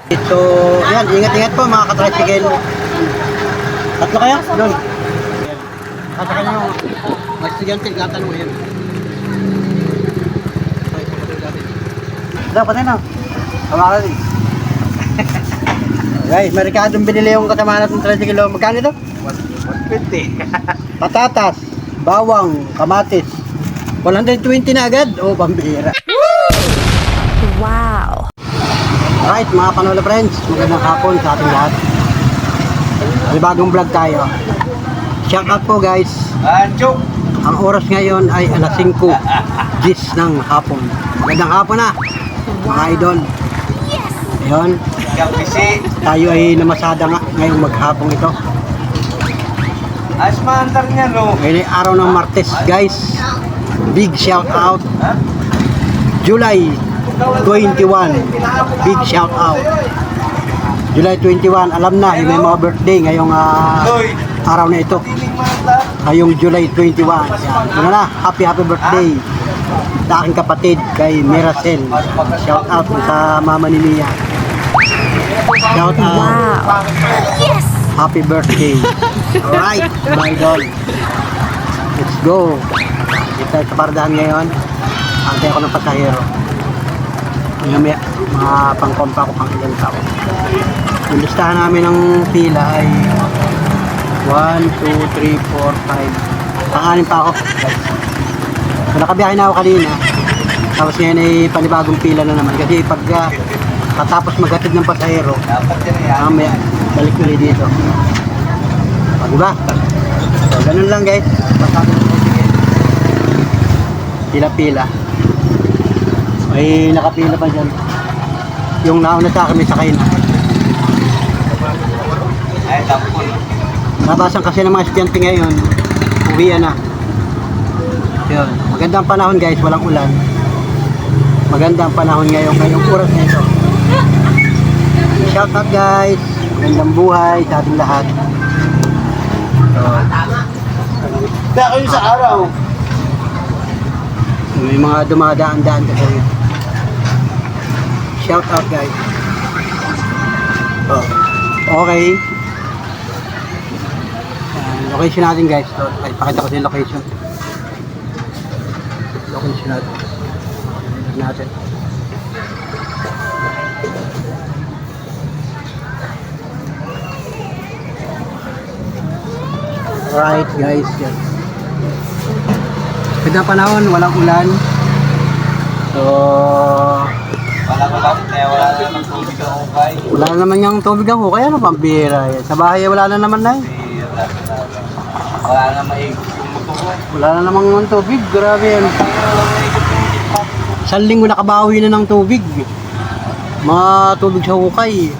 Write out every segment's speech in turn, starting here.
So, yan, ingat-ingat po mga katricycle. Tatlo kayo? Doon. Kasaka nyo yung mga estudyante, latanong yan. Dapat na. Kamakal din. Guys, may rekadong binili yung kasama natin 30 kilo. Magkano ito? 150. Patatas, bawang, kamatis. 120 na agad? Oh, pambira. Wow! Alright, mga Panola friends, magandang hapon sa ating lahat. May bagong vlog tayo. Shout out po guys. Ancho! Ang oras ngayon ay alas 5 gis ng hapon. Magandang hapon na, mga idol. Ayun, Gabisi! tayo ay namasada nga ngayong maghapong ito. Ayos maandar niya, no? Ngayon ay araw ng Martes guys. Big shout out. July 21. Big shout out. July 21, alam na, yung may mga birthday ngayong araw na ito. Ngayong July 21. Yan. Ano na, happy birthday sa aking kapatid kay Miracel. Shout out sa mama ni Mia. Shout out. Wow! Yes! Happy birthday. Alright, my idol. Let's go. Dito tayo sa pardahan ngayon. Antay ako ng pasahero. May mga pangkompa ko pang ilang tao. Yung listahan namin ng pila ay 1, 2, 3, 4, 5. Pang-anim pa ako. So, nakabiyahe na ako kanina. Tapos ngayon ay panibagong pila na naman. Kasi pag katapos maghatid ng pasahero, Dapat yan yan. mamaya balik ulit dito. O, diba? So, ganun lang guys. Pila-pila. May nakapila pa dyan. Yung nauna sa akin may sakay na. Ay, dampol. Nabasan kasi ng mga estudyante ngayon, uwian na. Yun. Magandang panahon guys, walang ulan. Magandang panahon ngayong oras na ito. Shout out guys, magandang buhay sa ating lahat. Dako yung sa araw. May mga dumadaan-daan kasi. Shout out guys. Oh. Okay. Location natin guys. So, pakita ko sa yung location. Location natin. Natin. Alright guys. Yan. Ganda panahon, walang ulan. So, Wala na ng tubig ang ukay. wala na naman yung tubig ang hukay. Ano pambira yan? Sa bahay wala na naman na eh. Wala na maigit yung motor. Wala na namang ng tubig. Grabe yan. Isang linggo nakabawi na ng tubig. Mga tubig sa hukay.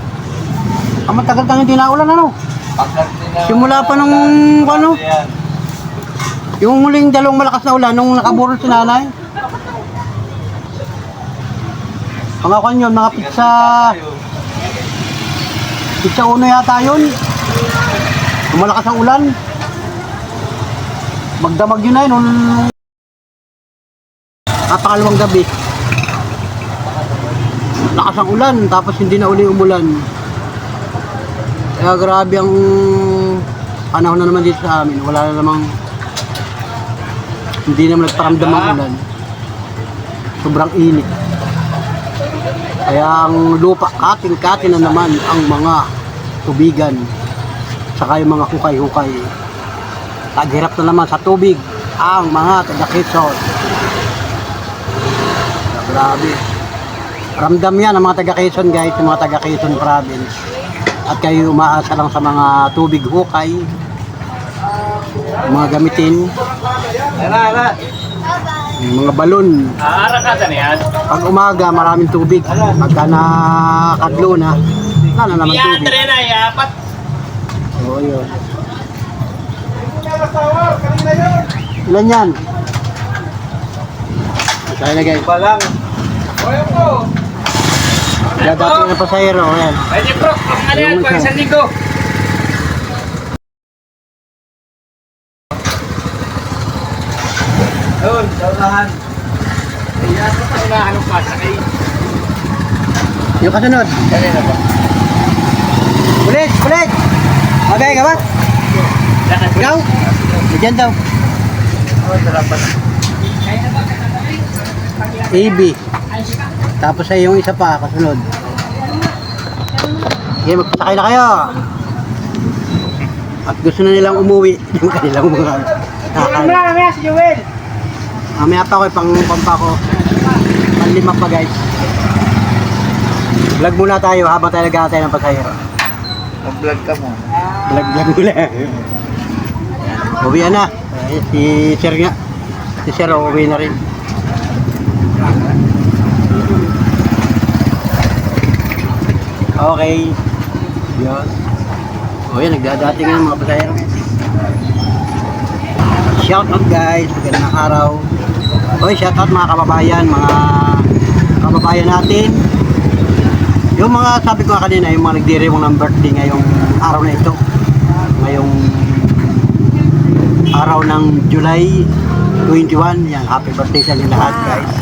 Ang matagal tang hindi naulan ano? Simula pa nung ano? Yung muling dalawang malakas na ulan nung nakaburol si nanay. Mga kan yun, mga pizza uno yata yun. Nung malakas ang ulan. Magdamag yun ay nung napakalawang gabi. Lakas ang ulan, tapos hindi na uli umulan. Kaya grabe ang panahon na naman dito sa amin. Wala na namang hindi naman nagparamdam ang ulan. Sobrang init. Kaya ang lupa, kating-kating na naman ang mga tubigan. Saka yung mga hukay-hukay. Taghirap na naman sa tubig ang mga taga-Quezon. Grabe. Ramdam yan ang mga taga-Quezon guys, yung mga taga-Quezon province. At kayo umaasa lang sa mga tubig hukay, mga gamitin, mga balon. Arakatan yan. Pag umaga maraming tubig, pagka nakadlo na, wala na naman tubig. na, yapat. Oo, yun. Ilan yan? Kaya na guys. Balang. Dadating ng pasahero, ayan. Pwede bro, ano yan, Yung pag isa. isang linggo. Yun, saunahan. Kaya sa saunahan ng pasakay. Yung kasunod. Kanina ba? Ulit, ulit. Magay ka ba? Ikaw? Diyan daw. Oh, dalapan. AB. Tapos ay yung isa pa, kasunod. Okay, magpasakay na kayo. At gusto na nilang umuwi yung kanilang mga kakal. Mamaya si Joel. Mamaya pa ako, pang-pampa ko. Panlima pa guys. Vlog muna tayo habang tayo nag-aantay ng pasahero. Mag-vlog ka mo. Vlog muna. Uwi na. Si Sir nga. Si Sir uwi na rin. Okay. Yun. O yan, nagdadating ng mga pasahero. Shout out guys, magandang araw. Oy, shout out mga kababayan, natin. Yung mga sabi ko kanina, yung mga nagdiriwang ng birthday ngayong araw na ito. Ngayong araw ng July 21, yan, happy birthday sa inyo lahat guys.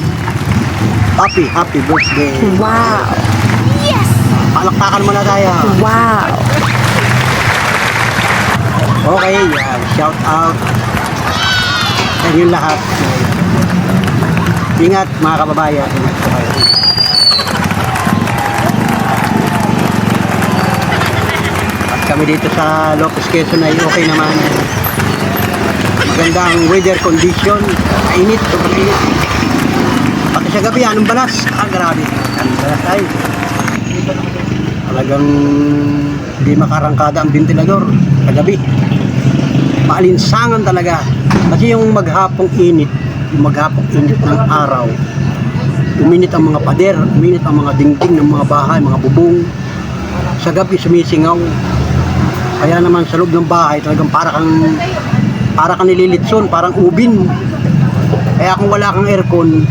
Happy birthday. Wow. Yes. Palakpakan muna tayo. Wow. Okay, yan. Shout out sa inyo lahat. Ingat mga kababayan. Ingat po kayo. At kami dito sa Lopez Quezon ay okay naman. Magandang weather condition. Mainit, sobrang init. Pati sa gabi, anong balas? Grabe. Anong balas tayo. Talagang hindi makarangkada ang ventilador sa gabi. Maalinsangan talaga. Kasi yung maghapong init ng araw, uminit ang mga pader, uminit ang mga dingding ng mga bahay, mga bubong. Sa gabi sumisingaw. Kaya naman sa loob ng bahay talagang para kang nililitson, parang ubin. Kaya kung wala kang aircon,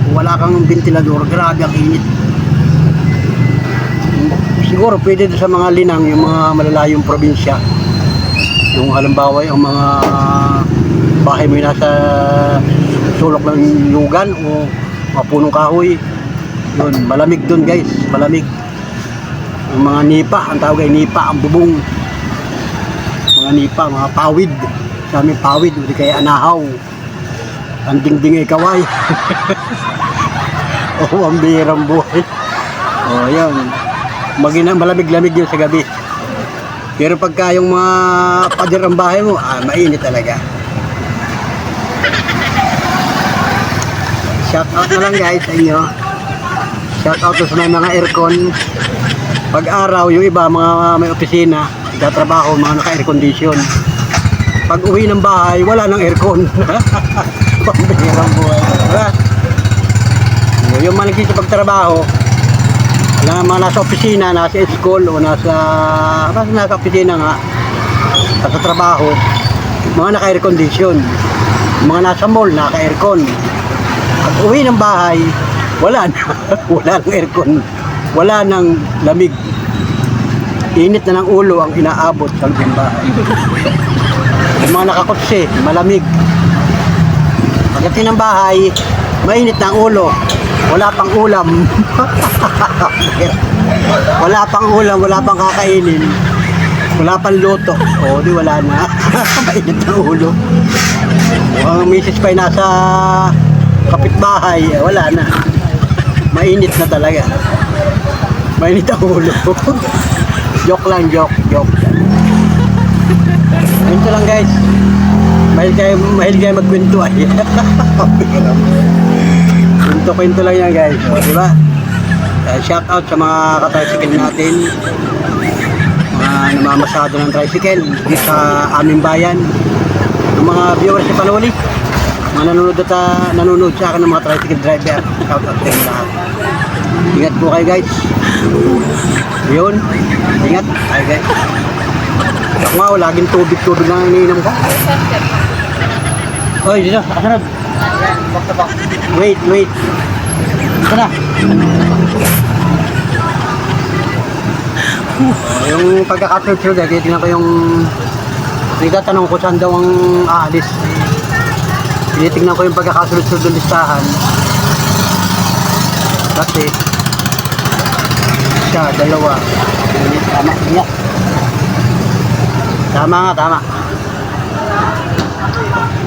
kung wala kang ventilador, grabe ang init. Siguro pwede sa mga linang, yung mga malalayong probinsya. Yung halimbawa yung mga bahay mo yung nasa sulok ng lugan o mga punong kahoy. Yun, malamig dun guys, malamig. Yung mga nipa, ang tawag ay nipa, ang bubong. Mga nipa, mga pawid. Sa amin pawid, hindi kaya anahaw. Ang dingding ay kaway. O, ang bihirang buhay. O, yun. Malamig-lamig yun sa gabi. Pero pagka yung mga pader ang bahay mo, mainit talaga. Shout out na lang guys sa inyo. Shout out sa mga aircon. Pag araw, yung iba, mga may opisina, nagtatrabaho, mga naka-air condition. Pag uwi ng bahay, wala nang aircon. Pambihirang buhay. Diba? Yung mga nagkikipagtrabaho, na mga nasa opisina, nasa school o nasa opisina nga, nasa trabaho, mga naka-air condition. Mga nasa mall, naka-aircon. At uwi ng bahay, wala na. Wala nang aircon. Wala nang lamig. Init na ng ulo ang inaabot sa loob ng bahay. Yung mga nakakotse, malamig. Pagdating ng bahay, mainit na ang ulo. Wala pang ulam. Wala pang ulam, wala pang kakainin. Wala pang luto. O, di wala na. Mainit ang ulo. Ang misis pa ay nasa kapitbahay, wala na. Mainit na talaga. Mainit ang ulo. Joke lang, joke. Ito lang guys. Mahil kayo magkwento ay. Kwento lang yan guys. O, diba? Shout out sa mga ka-tricycle natin. Mga namamasado ng tricycle dito sa aming bayan. Yung mga viewers sa Palawali. Mga nanonood sa akin ng mga tricycle driver. Shout out sa inyo lahat. Ingat po kayo guys. Yun. Ingat. Ay guys. Ako nga, laging tubig lang ang iniinom ko. Oy, dito. Kasunod. Wait. Ito na. Yung pagkakasunod-sunod, titignan ko yung nagtatanong ko saan daw ang aalis. Tinitignan ko yung pagkakasunod-sunod ng listahan. Kasi Isa, dalawa. Tama, niya. Tama nga, tama.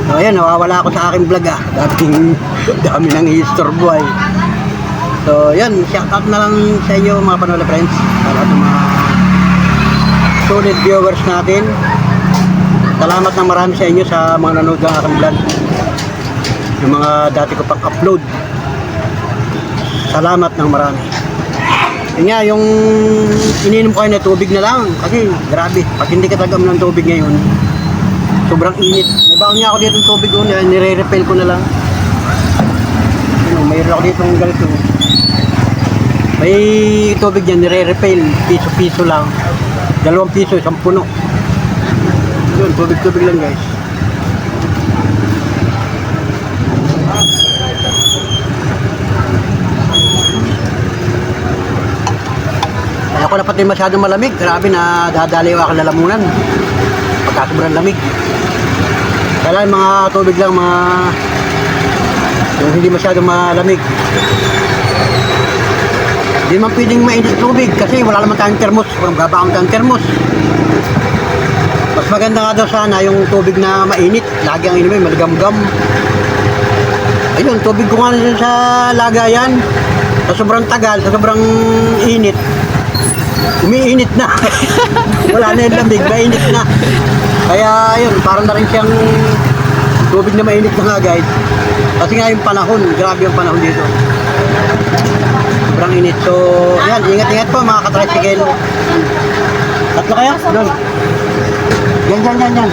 So ayan, nawawala ako sa aking vlog ah. Dami nang istorbo ay. So yan, shoutout na lang sa inyo mga Panola friends. Para sa mga solid viewers natin. Salamat ng marami sa inyo sa mga nanood ng aking vlog. Yung mga dati ko pang upload. Salamat ng marami. Yun nga, yung ininom ko kayo na tubig na lang. Kasi grabe, pag hindi ka tagam ng tubig ngayon, sobrang init. May baon nga ako dito ng tubig ko, nire-refill ko na lang. Mayroon ako dito ng ganito. May tubig dyan, nire-refill. Piso-piso lang. 2 piso, 1 puno. Yun, tubig-tubig lang guys. Kaya ako na pati masyadong malamig. Grabe na dadaliw ako lalamunan. Pagka sobrang lamig. Kaya mga tubig lang, mga yung hindi masyadong malamig. Hindi man pwedeng mainit tubig kasi wala naman tayong thermos. Walang babaong tayong thermos. Mas maganda nga daw sana yung tubig na mainit. Lagi ang inumin, maligamgam. Ayun, tubig ko nga sa lagayan. Sa sobrang tagal, sa sobrang init. Umiinit na. Wala na yung lamig, mainit na. Kaya ayun, parang na rin siyang tubig na mainit na nga guys. Kasi nga yung panahon, grabe yung panahon dito. Sobrang init. So, yan, ingat-ingat po mga katricycle. Tatlo kayo? Doon. Yan.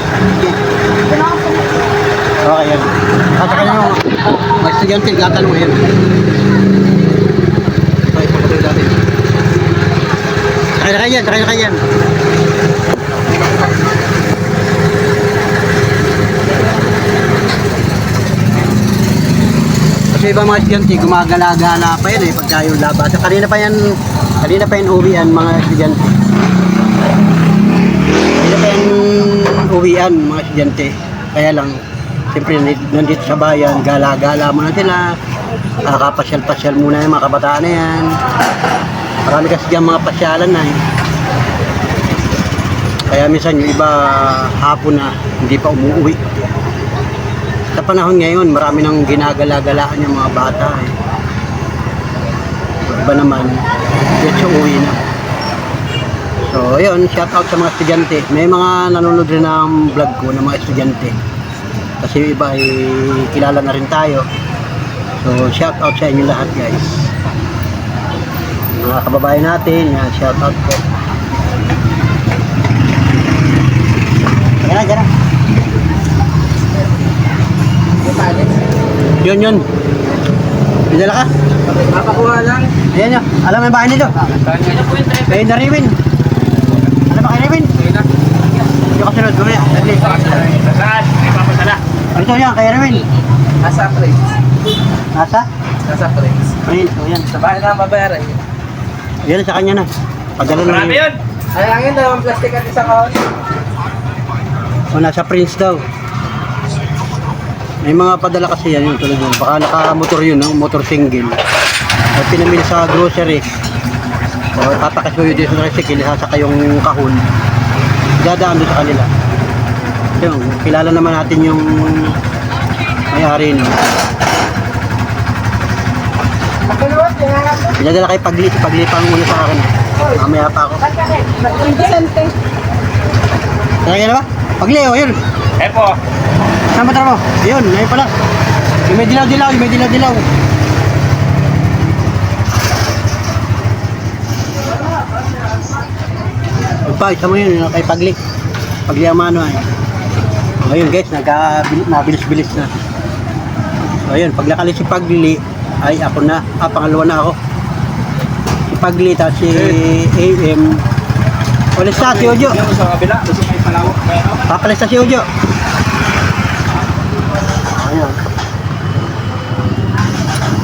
Okay, yan. At saka yung mga estudyante, gatanong yan. Okay, pagkatuloy natin. Sakay na kayo yan. Kasi ibang mga estudyante, gumagala-gala pa yan pagka yung labas. Kanina pa yan uwian mga estudyante. Uwian mga estudyante. Kaya lang, siyempre nandito sa bayan, gala-gala muna sila. Kapasyal-pasyal muna yung mga kabataan na yan. Marami kasi dyan mga pasyalan na Kaya minsan yung iba hapon na hindi pa umuwi. Sa panahon ngayon, marami nang ginagala-galaan yung mga bata Iba naman, diretso uwi na. So, ayun, shout out sa mga estudyante. May mga nanonood rin ng vlog ko ng mga estudyante. Kasi yung iba ay kilala na rin tayo. So, shout out sa inyo lahat guys. Mga kababayan natin, yan, shout out po. Gana. Yun. Bidala ka? Mapakuha lang. Ayan nyo, alam mo yung bahay nito? Kayo na Riwin. Alam ba kayo Riwin? Yung kasunod, gumaya. Saan? May papasala. Ito yan, kayo Riwin. Nasa Prince. Nasa? Nasa Prince. Prince, o yan. Sa bahay na mabayaran. Yan sa kanya na. Pagdala na Marami yun. Ayangin, 2 plastic at isang kahon. O nasa Prince daw. May mga padala kasi yan yung tulad yun. Baka naka-motor yun, no? Motor single. At pinamili sa grocery. O papakasuyo dito sa tricycle, sasaka yung kahon. Dadaan doon sa kanila. Yung, kilala naman natin yung may-ari no. Pinadala kay Pagli, si Pagli pang muna sa akin. Mamaya pa ako. Talaga na ba? Pagli, o yun. Epo. Saan ba mo? Yun, ayun pala. Yung may dilaw-dilaw, Pa, isa mo yun, kay Pagli. Pagli ang mano ay. Ayun guys, nabilis-bilis na. So ayun, pag nakali si Pagli, ay ako na. Pangalawa na ako. Si Pagli, tapos si AM. Walis na, si Ojo. Sa kabila, gusto may palawak. Papalis na si Ojo. Ayan.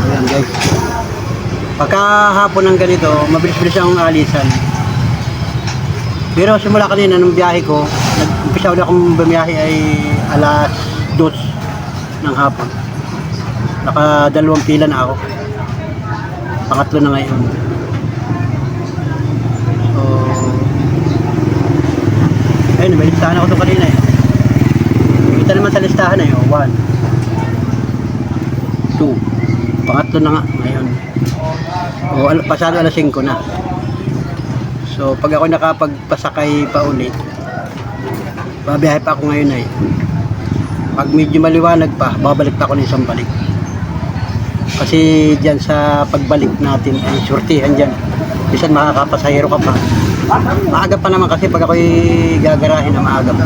Ayan guys. Pagka hapon ng ganito, mabilis-bilis ang alisan. Pero simula kanina nung biyahe ko, nag-umpisa ulit akong bumiyahe ay alas 2 ng hapon. Naka 2 pila na ako. Pangatlo na ngayon. ayun, may listahan ako ito kanina eh. Kita naman sa listahan eh. 1, 2, pangatlo na nga ngayon. Pasado alas 5 na. So pag ako nakapagpasakay pa uli, babiyahe pa ako ngayon eh. Pag medyo maliwanag pa, babalik pa ako ng isang balik. Kasi dyan sa pagbalik natin ay surtihan dyan. Bisan makakapasahero ka pa. Maaga pa naman kasi pag ako'y gagarahin na maaga pa.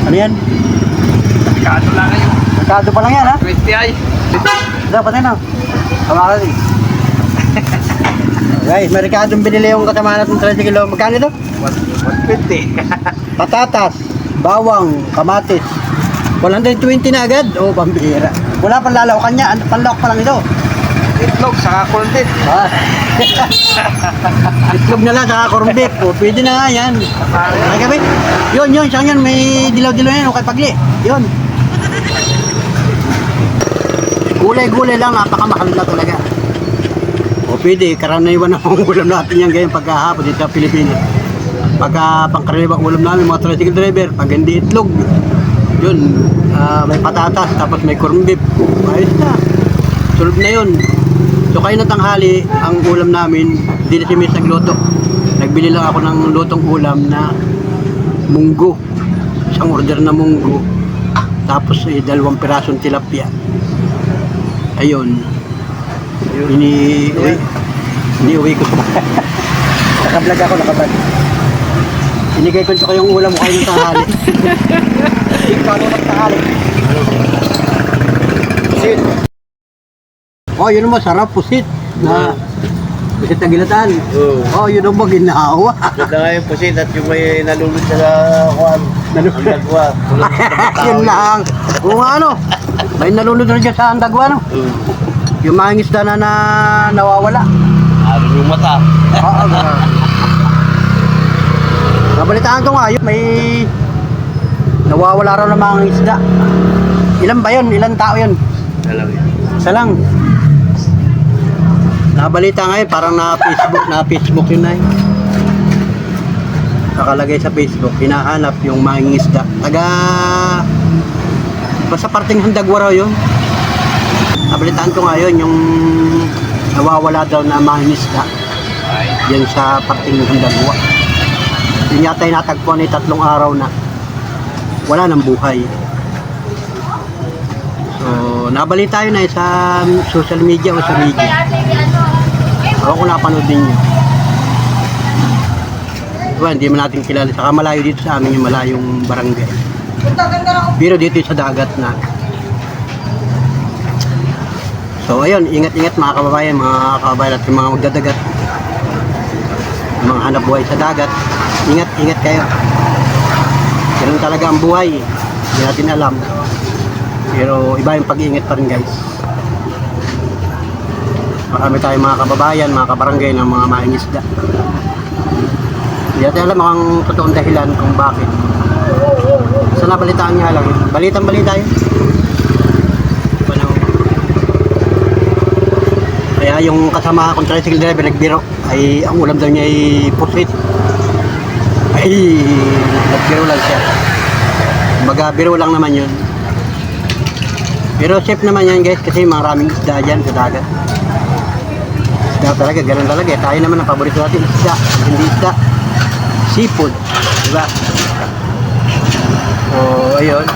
Ano yan? Kado lang ngayon. Merkado pa lang yan ha? 20 ay. Dapat na. Hawakan eh. Guys, merkadong binili yung kasama natin 30 kilo. Magkano ito? 120. Patatas, bawang, kamatis. 120 na agad? Oh, pambihira. Wala pang lalaw kanya. Panlawak pa lang ito. Itlog, saka kontit. Ah. Itlog na lang sa corned beef. Oh, pwede na nga yan. Ay kami? Yun, siyang yun. May dilaw-dilaw yan. Okay, pagli. Yun. Gulay-gulay lang. Napakamahal na talaga. O pwede. Karaniwan na ang ulam natin yan ngayon pagkahapon dito sa Pilipinas. Pagka pangkaraniwang ulam namin mga tricycle driver. Pag hindi itlog. Yun. May patatas. Tapos may corned beef. Ayos na. Sulog na yun. So kayo na tanghali, ang ulam namin, hindi na si Miss nagluto. Nagbili lang ako ng lutong ulam na munggo. Isang order na munggo. Tapos 2 pirasong tilapia. Ayun. Iniuwi ko. Nakablog ako, nakablog. Inigay ko sa yung ulam mo kayo ng tanghali. Ikaw na tanghali. Pusit. Oh, yun naman, sarap, pusit. Na, pusit na ginataan. Oh, yun naman, ginawa. Ganda nga yung pusit at yung may nalulod sa kuwan. Ang dagwa. Yun lang. Kung ano, may nalulod na dyan sa andagwa, no? Yung mga isda na nawawala. Alam yung mata. Oo, nabalitaan ko nga, yun, may nawawala raw ng mga isda. Ilan ba yun? Ilan tao yun? Alam yun. Isa lang. Nabalita ngayon, parang na-Facebook yun na yun. Nakalagay sa Facebook, hinahanap yung mangingisda. Basta parting Handagwa raw yun. Nabalitaan ko ngayon, yung nawawala daw na mangingisda. Yan sa parting Handagwa. Yun yata yung natagpuan ay 3 araw na. Wala nang buhay. So, nabalita yun ay sa social media o sa media. Ako kung napanood din nyo. Diba, hindi man natin kilala. Saka malayo dito sa amin yung malayong barangay. Pero dito sa dagat na. So ayun, ingat-ingat mga kababayan at yung mga magdadagat. Yung mga hanap buhay sa dagat. Ingat-ingat kayo. Ganun talaga ang buhay. Hindi natin alam. Pero iba yung pag-iingat pa rin guys. Marami tayong mga kababayan, mga kabarangay ng mga mangingisda. Hindi natin alam ang totoong dahilan kung bakit. Sa nabalitaan nga lang, balitang-balita yun. Kaya yung kasama kong tricycle driver nagbiro, ay ang ulam daw niya ay pusit. Ay, nagbiro lang siya. Biro lang naman yun. Pero safe naman yan guys kasi maraming isda dyan sa dagat. Isda talaga, ganun talaga. Tayo naman ang paborito natin, isda. Hindi isda, seafood. Diba? So, ayun.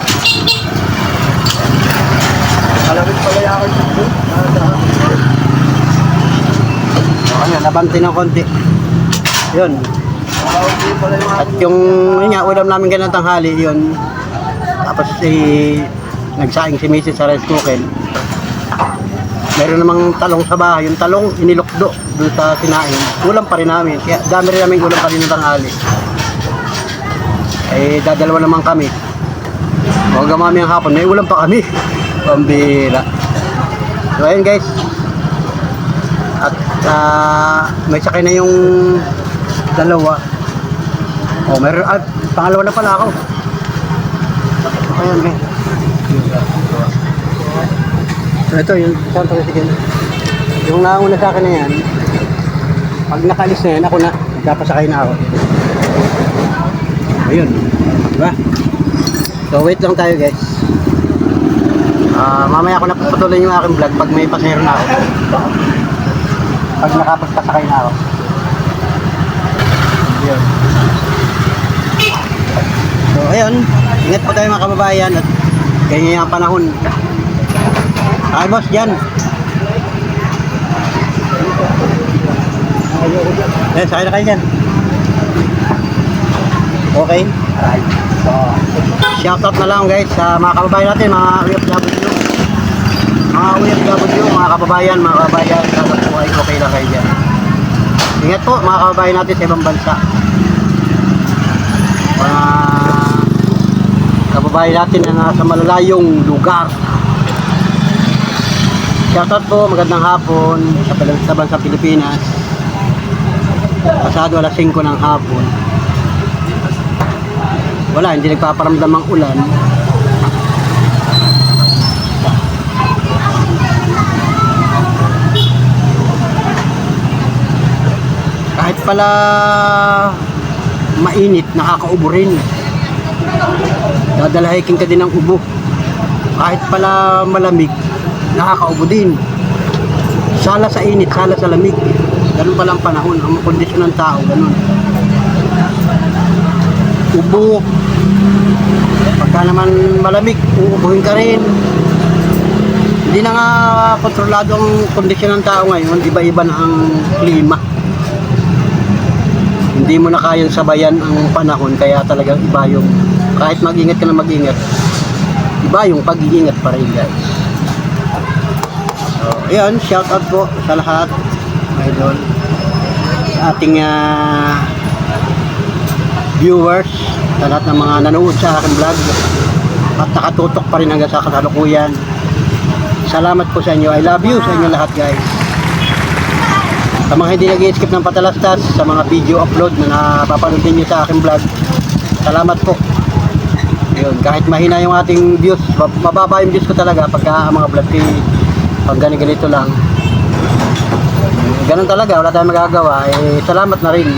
Kalapit pala yung ako dito. Ayun, nabanti ng konti. Yun. At yung ulam namin ganun tanghali, yun. Tapos nagsaing si Mrs. sa rice cooker. Meron namang talong sa bahay. Yung talong inilokdo doon sa sinaing. Ulam pa rin namin. Kaya dami rin namin ulam pa rin ng tanghali. Dadalawa naman kami. Huwag gamami ang hapon. May ulam pa kami. Pambira. So ayun guys. At may sakay na yung dalawa. Oh, meron. Pangalawa na pala ako. Ayun guys. So ito yung isang tricycle. Yung nauna sa akin na yan, pag nakalis na yan, ako na. Kapasakay na ako. Ayun. Diba? So wait lang tayo guys. Mamaya ako napapatuloy yung aking vlog pag may pasahero na ako. Pag nakapagpasakay na ako. Ayun. So ayun. Ingat po tayo mga kababayan at ganyan yung panahon. Ay boss dyan. Eh, sakay na kayo dyan. Okay. Alright. So, shoutout na lang guys sa mga kababayan natin, mga OFW. Mga OFW, mga kababayan, sana po ay okay lang kayo dyan. Ingat po mga kababayan natin sa ibang bansa. Mga kababayan natin na nasa malalayong lugar. Shoutout po, magandang hapon sa bansang Pilipinas. Pasado alas 5 ng hapon. Wala, hindi nagpaparamdam ang ulan. Kahit pala mainit, nakakaubo rin. Dadalahikin ka din ng ubo. Kahit pala malamig, nakakaubo din. Sala sa init, sala sa lamig. Ganun palang panahon, ang kondisyon ng tao, ganun. Ubo. Pagka naman malamig, uubuhin ka rin. Hindi na nga kontrolado ang kondisyon ng tao ngayon, iba-iba na ang klima. Hindi mo na kayang sabayan ang panahon, kaya talagang iba yung, kahit mag-ingat ka na mag-ingat, iba yung pag-iingat pa rin guys. So, ayan, shout out po sa lahat, idol, sa ating viewers, sa lahat ng mga nanood sa aking vlog at nakatutok pa rin hanggang sa kasalukuyan. Salamat po sa inyo. I love you sa inyo lahat guys. Sa mga hindi nag-skip ng patalastas sa mga video upload na napapanood niyo sa aking vlog, salamat po. Yun, kahit mahina yung ating views, mababa yung views ko talaga pagka mga vlog pag ganito lang. Ganun talaga, wala tayong magagawa. Salamat na rin.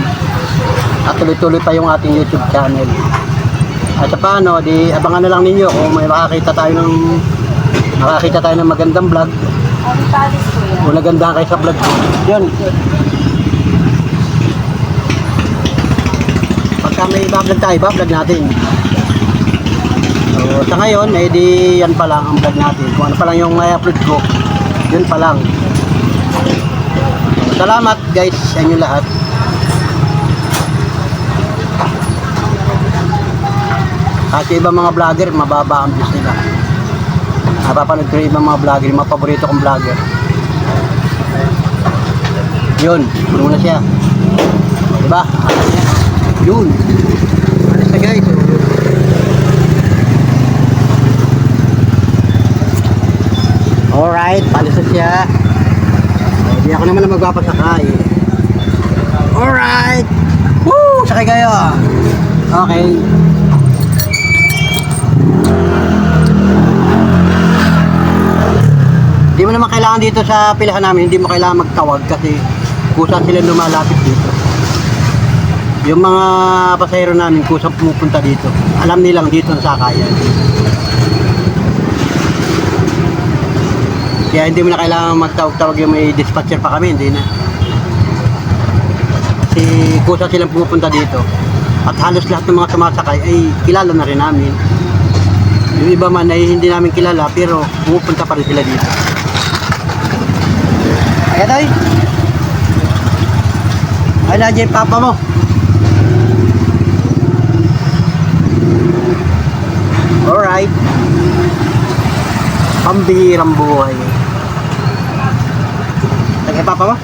At tuloy-tuloy pa yung ating YouTube channel. At sa paano, di abangan na lang ninyo kung may makakita tayo ng magandang vlog. Kung nagandahan kayo sa vlog ko. Yun. Pagka may vlog tayo, vlog natin. So, sa ngayon, di yan pa lang ang vlog natin. Kung ano pa lang yung i-upload ko, yun pa lang. Salamat guys sa inyo lahat. Kasi ibang mga vlogger, mababa ang views nila. Napapanood ko yung ibang mga vlogger, yung mga paborito kong vlogger. Yun, puno na siya. Diba? Yun. Alis na guys. Alright, palis na siya. Hindi ako naman na magpapasakay. Alright. Woo! Sakay kayo. Okay. Hindi mo naman kailangan dito sa pilahan namin, hindi mo kailangan magtawag kasi kusa sila lumalapit dito. Yung mga pasahero namin kusa pumupunta dito, alam nilang dito ang sakayan. Kaya hindi mo na kailangan magtawag-tawag yung may dispatcher pa kami, hindi na. Kasi kusa silang pumupunta dito. At halos lahat ng mga sumasakay ay kilala na rin namin. Yung iba man ay hindi namin kilala pero pumupunta pa rin sila dito. Ayan ay. Ay na dyan papa mo. Alright. Pambihirang buhay. Ay papa mo.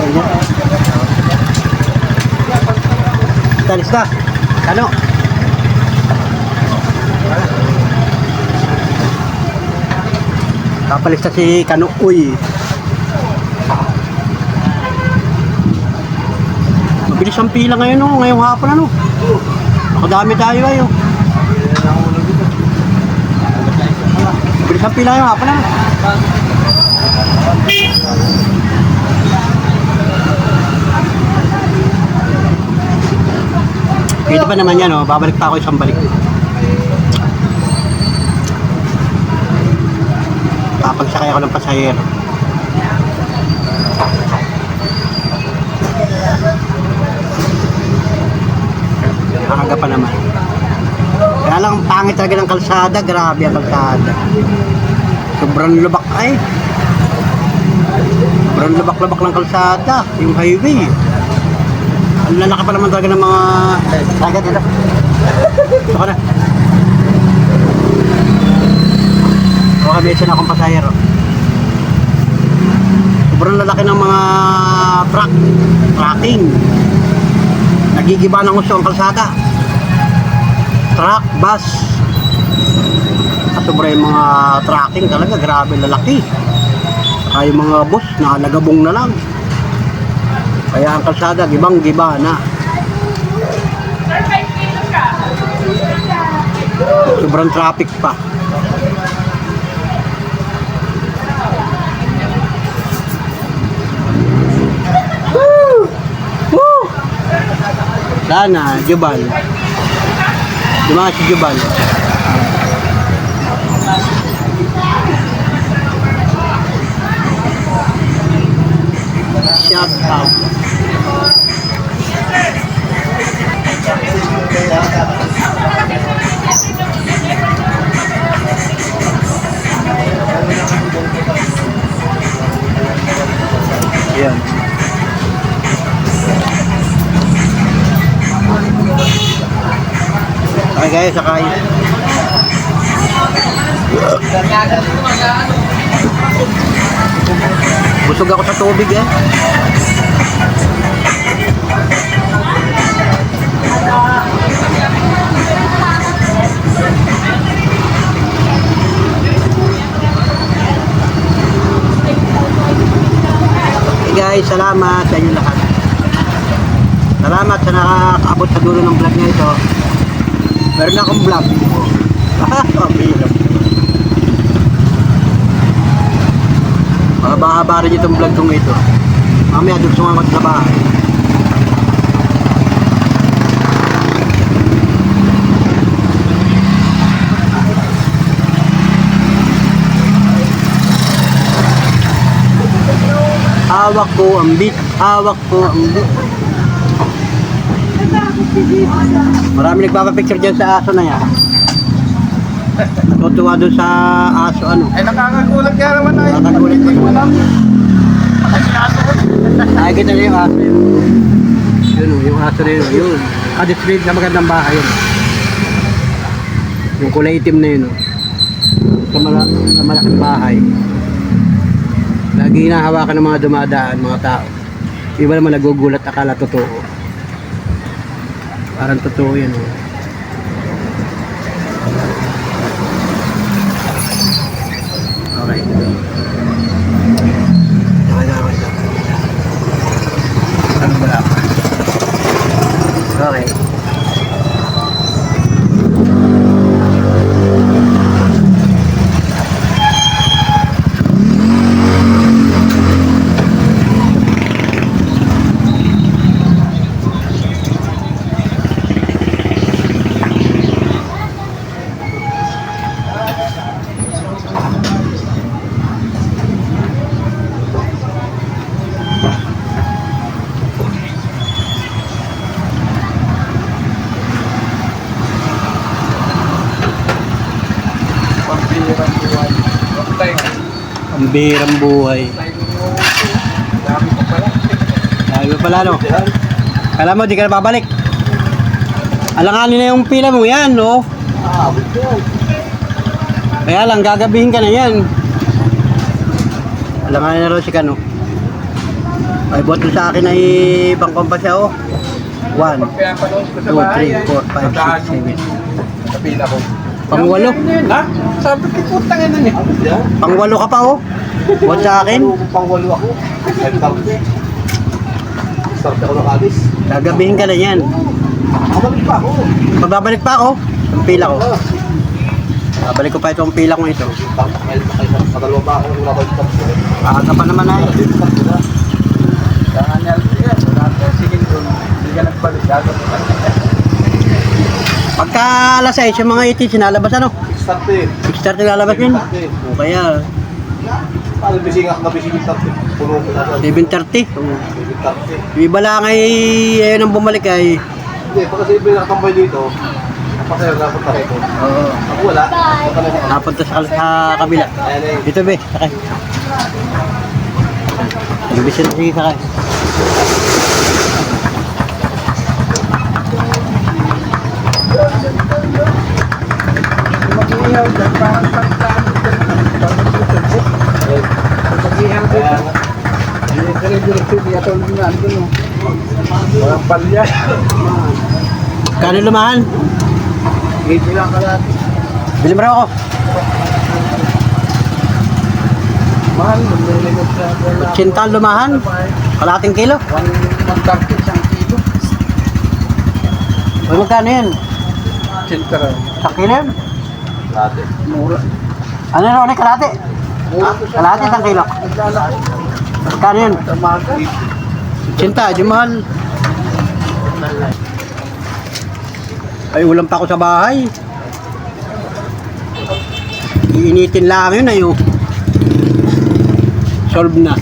Ayan. Talis na. Ano? Kapalis na si Kanuoy. Mabilis ang pila ngayon, no? Ngayong hapon, ano? Nakadami tayo ngayon. Mabilis ang pila ngayong hapon, ano? Pwede pa naman yan, oh. Babalik pa ako isang balik. Papagsakay ako ng pasahero. Maaga pa naman. Kaya lang pangit talaga ng kalsada. Grabe ang kalsada. Sobrang lubak ay. Sobrang lubak-lubak ng kalsada. Yung highway. Ang lalaki pa naman talaga ng mga... Taga dito. Saka na. Baka may isa na akong pasahero. Sobrang lalaki ng mga truck. Trucking. Nagigiba ng gusto ang kalsada. Truck, bus. At sobra yung mga trucking talaga. Grabe lalaki. Saka yung mga bus na nagabong na lang. Kaya ang kalsada, gibang-giba na. Sobrang traffic pa. Woo! Woo! Sana, Jubal. Diba si Jubal? Shout out. Yan. Okay guys, sakay. Busog ako sa tubig eh. Hey guys, salamat sa inyo lahat. Salamat sa nakakaabot sa dulo ng vlog na ito. Meron na akong vlog. Mahaba-haba rin itong vlog kong ito. Mamaya doon sumamat sa bahay. Hawak ko ang beat, hawak ko ang beat. Marami nagpapapicture dyan sa aso na yan. Natutuwa doon sa aso ano. Ay, nakakagulat nga naman ay. Nakakagulat pa naman. Nakikita niyo yung aso yun. Yun o, yung aso na yun. Yun. Display na magandang bahay yun. Yung kulay itim na yun o. Sa malaking bahay. Lagi hinahawakan ng mga dumadaan, mga tao. Iba naman nagugulat, akala totoo. Parang totoo yan. Oh. Okay. Ano ba lang? Okay. Ang bihirang buhay. Dami pa pala, no? Kala mo, di ka na babalik. Alanganin na yung pila mo yan, no? Kaya lang, gagabihin ka na yan. Alanganin na rin si Kano. Ay, buhat mo sa akin ay pangkompa siya, oh. 1, 2, 3, 4, 5, 6, 7. Sa pila ko. Pang-walo. Ha? Sabi ko, putang ina niya. Pang-walo ka pa, oh. Buhat sa akin. Pang-walo ako. Start ako ng alis. Gagabihin ka na yan. Babalik pa ako. Magbabalik pa ako. Ang pila ko. Babalik ko pa itong pila ko ito. Sa dalawa pa ako. Wala ko yung Aga pa naman ay. Kaya nga niya, wala ka sige doon. Hindi ka nagbalik. Pagka alas 6, yung mga itis, sinalabas ano? Start eh. Start na lalabas yun. O kaya, Paano bisingak na bisingit start eh. Puno ko na. 7:30. Start eh. Yung iba lang ay, ayun ang bumalik ay, Hindi, pag kasi iba yung nakatambay dito, napasaya na punta rito. oo, Pag wala, baka na napunta sa kabila. Ayan eh. Dito be, sakay. Ibisin na sige sakay. Kaya nga. Kano lumahan? Hindi lang ka lahat. Bili mo rin ako. Mahal, nalilimot sa wala. 80 ang lumahan. Kalating kilo. 130 isang kilo. O magkano yan? Sintra. Sa kilo yan? Dati. Mura. Ano yun? Kalate? Kalate isang kilo. Magkano yun? Tamaga. 80, di mahal. Ay, ulam pa ako sa bahay. Iinitin lang yun ay solve na.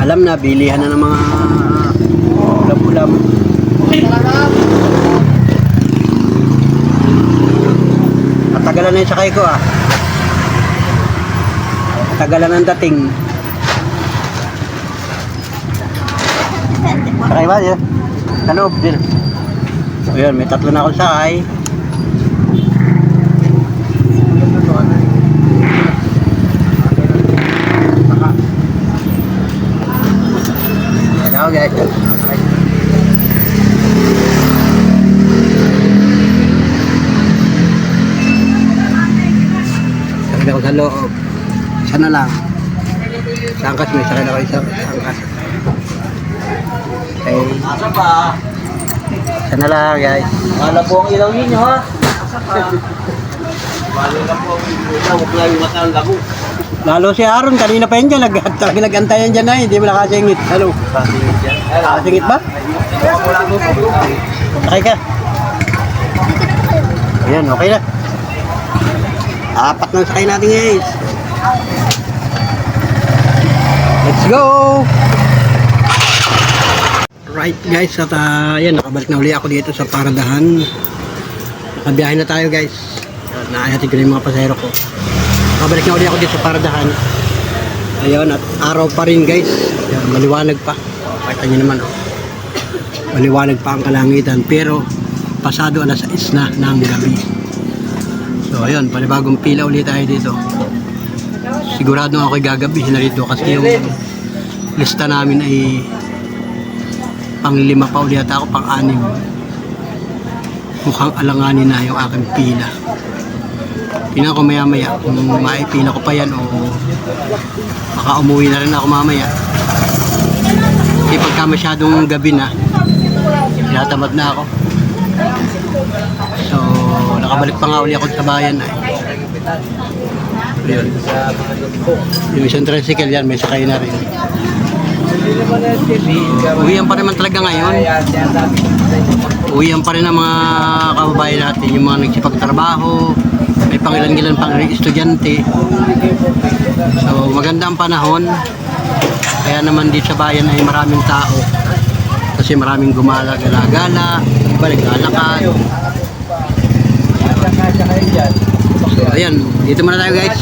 Alam na, bilihan na ng mga ulam-ulam. Natagalan na yung sakay ko ah. Natagalan ang dating. Sakay ba yun? Sa loob din. O yun, may 3 na akong sakay. Hello guys. Sakay ako sa loob. Isa na lang. Sa angkas may sakay na ako isa. Angkas. Okay. Asa pa? Isa na lang guys. Wala po ang ilaw ninyo ha. Wala lang po ang ilaw. Huwag lang yung mata ang lago. Lalo si Aaron, kanina pa yun dyan, nag-antayan dyan na, hindi mo nakasingit. Ano? Nakasingit ba? Sakay ka. Ayan, okay na. 4 na sakay natin guys. Let's go! Right guys, at ayan, nakabalik na uli ako dito sa Paradahan. Nakabiyahe na tayo guys. Naayatin ko na yung mga pasahero ko. Nakabalik na uli ako dito sa Paradahan. Ayun, at araw pa rin guys. Ayan, maliwanag pa. Pakita nyo naman oh. Maliwanag pa ang kalangitan. Pero pasado alas 6 na ng gabi. So ayun, panibagong pila ulit tayo dito. Sigurado ako'y gagabihin na rito kasi yung lista namin ay pang-5 pa ulit ako, pang-6. Mukhang alanganin na yung aking pila. Tingnan ko maya-maya kung maipila ko pa yan o baka umuwi na rin ako mamaya. Kasi pagka masyadong gabi na, tinatamad na ako. So, nakabalik pa nga uli ako sa bayan ay. Ayun. Yung isang tricycle yan, may sakay na rin. Uwihan pa naman talaga ngayon. Uwihan pa rin ang mga kababayan natin, yung mga nagsipagtrabaho, may pangilan-ilan pang estudyante. So maganda ang panahon. Kaya naman dito sa bayan ay maraming tao. Kasi maraming gumala-gala-gala, iba naglalakad. So, ayan, dito muna tayo guys.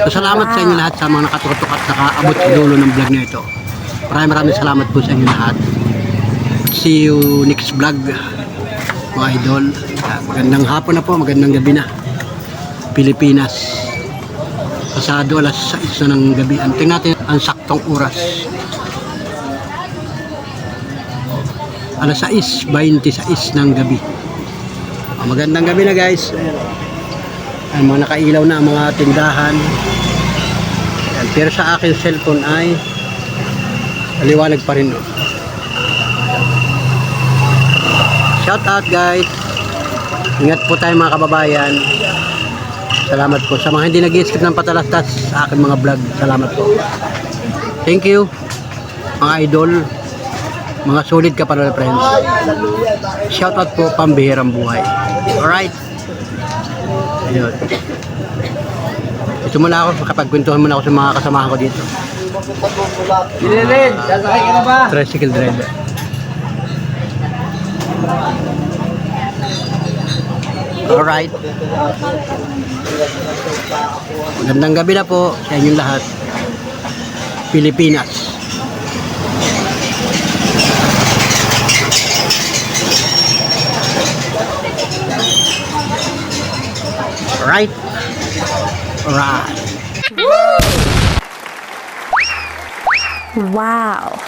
So salamat sa inyo lahat sa mga nakatutok at nakaabot sa dulo ng vlog na ito. Maraming salamat po sa inyo lahat. See you next vlog, mga idol. Magandang hapon na po, magandang gabi na. Pilipinas. Pasado alas 6 na ng gabi. Anting natin ang saktong oras. Alas 6:26 ng gabi. Magandang gabi na guys. Ang mga nakailaw na ang mga tindahan. Ayan. Pero sa akin cellphone ay maliwanag pa rin. Shout out guys. Ingat po tayo mga kababayan. Salamat po sa mga hindi nag-skip ng patalastas sa aking mga vlog. Salamat po. Thank you mga idol. Mga solid ka pala, friends. Shoutout po, pambihirang buhay. Alright. Ayun. Ito muna ako, makapagkwentuhan muna ako sa mga kasamahan ko dito. Rin, sasakay ka na ba? Tricycle driver. Alright. Magandang gabi na po sa inyong lahat. Pilipinas. Alright. Alright. Wow.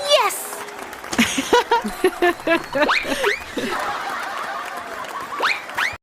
Yes!